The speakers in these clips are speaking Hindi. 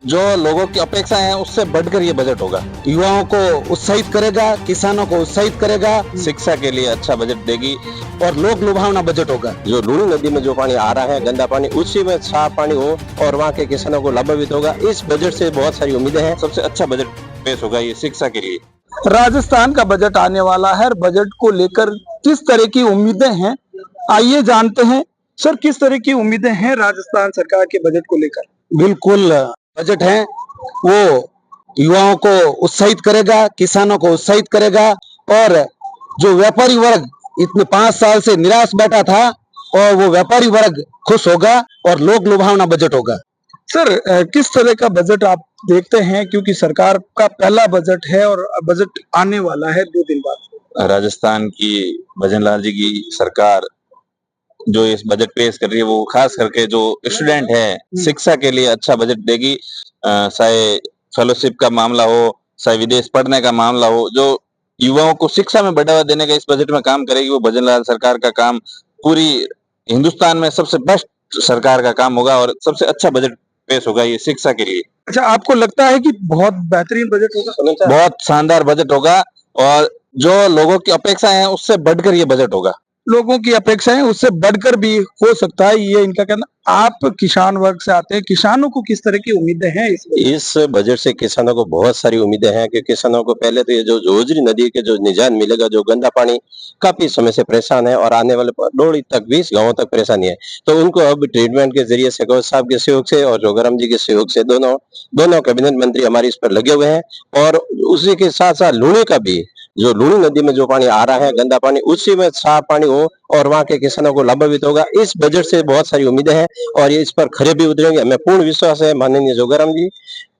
जो लोगों की अपेक्षाएं हैं उससे बढ़कर ये बजट होगा। युवाओं को उत्साहित करेगा, किसानों को उत्साहित करेगा, शिक्षा के लिए अच्छा बजट देगी और लोक लुभावना बजट होगा। जो लूणी नदी में जो पानी आ रहा है गंदा पानी, उसी में साफ पानी हो और वहाँ के किसानों को लाभान्वित होगा। इस बजट से बहुत सारी उम्मीदें हैं। सबसे अच्छा बजट पेश होगा ये शिक्षा के लिए। राजस्थान का बजट आने वाला है। बजट को लेकर किस तरह की उम्मीदें हैं, आइए जानते हैं। सर, किस तरह की उम्मीदें हैं राजस्थान सरकार के बजट को लेकर? बिल्कुल बजट है वो युवाओं को उत्साहित करेगा, किसानों को उत्साहित करेगा और जो व्यापारी वर्ग इतने 5 साल से निराश बैठा था और वो व्यापारी वर्ग खुश होगा और लोक लुभावना बजट होगा। सर, किस तरह का बजट आप देखते हैं, क्योंकि सरकार का पहला बजट है और बजट आने वाला है 2 दिन बाद? राजस्थान की भजन लाल जी की सरकार जो इस बजट पेश कर रही है वो खास करके जो स्टूडेंट है शिक्षा के लिए अच्छा बजट देगी। चाहे फेलोशिप का मामला हो, चाहे विदेश पढ़ने का मामला हो, जो युवाओं को शिक्षा में बढ़ावा देने का इस बजट में काम करेगी। वो भजन लाल सरकार का काम पूरी हिंदुस्तान में सबसे बेस्ट सरकार का काम होगा और सबसे अच्छा बजट पेश होगा ये शिक्षा के लिए। अच्छा, आपको लगता है कि बहुत बेहतरीन बजट होगा? बहुत शानदार बजट होगा और जो लोगों की अपेक्षाएं हैं उससे बढ़कर ये बजट होगा। लोगों की अपेक्षाएं उससे बढ़कर भी हो सकता है, ये इनका कहना। आप किसान वर्ग से आते हैं, किसानों को किस तरह की उम्मीदें हैं इस बजट से किसानों को बहुत सारी उम्मीदें हैं कि किसानों को पहले तो ये जो जोजरी नदी के जो निजात मिलेगा, जो गंदा पानी काफी समय से परेशान है और आने वाले 20 गांवों तक परेशानी है, तो उनको अब ट्रीटमेंट के जरिए शेखावत साहब के सहयोग से और जोगाराम जी के सहयोग से दोनों कैबिनेट मंत्री हमारे इस पर लगे हुए हैं। और उसी के साथ साथ लूणी का भी, जो लूणी नदी में जो पानी आ रहा है गंदा पानी, उसी में साफ पानी हो और वहाँ के किसानों को लाभान्वित होगा। इस बजट से बहुत सारी उम्मीदें हैं और ये इस पर खरे भी उतरेंगे। हमें पूर्ण विश्वास है माननीय जोगाराम जी,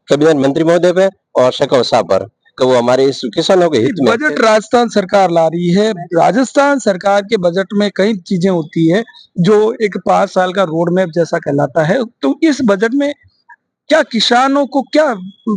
कैबिनेट मंत्री महोदय पे और शेखावत साहब पर कि वो हमारे इस किसानों के हित में। बजट राजस्थान सरकार ला रही है। राजस्थान सरकार के बजट में कई चीजें होती है जो एक 5 साल का रोड मैप जैसा कहलाता है। तो इस बजट में क्या किसानों को क्या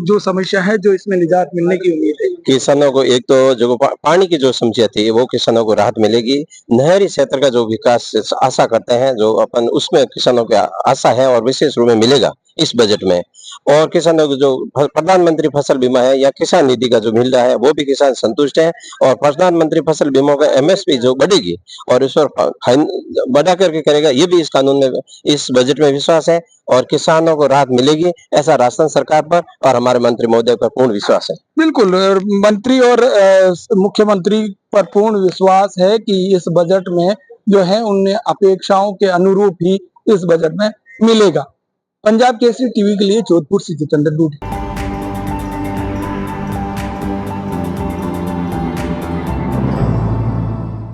जो समस्या है, जो इसमें निजात मिलने की उम्मीद है? किसानों को एक तो जो पानी की जो समस्या थी वो किसानों को राहत मिलेगी। नहरी क्षेत्र का जो विकास आशा करते हैं, जो अपन उसमें किसानों की आशा है और विशेष रूप में मिलेगा इस बजट में। और किसानों को जो प्रधानमंत्री फसल बीमा है या किसान निधि का जो मिल रहा है वो भी किसान संतुष्ट है। और प्रधानमंत्री फसल बीमा का MSP जो बढ़ेगी और इस पर बढ़ा करके करेगा, ये भी इस कानून में, इस बजट में विश्वास है और किसानों को राहत मिलेगी, ऐसा राजस्थान सरकार पर और हमारे मंत्री महोदय पर पूर्ण विश्वास है। बिल्कुल, मंत्री और मुख्यमंत्री पर पूर्ण विश्वास है कि इस बजट में जो है उन्हें अपेक्षाओं के अनुरूप ही इस बजट में मिलेगा। पंजाब केसरी टीवी के लिए जोधपुर से जितेंद्र डूडी।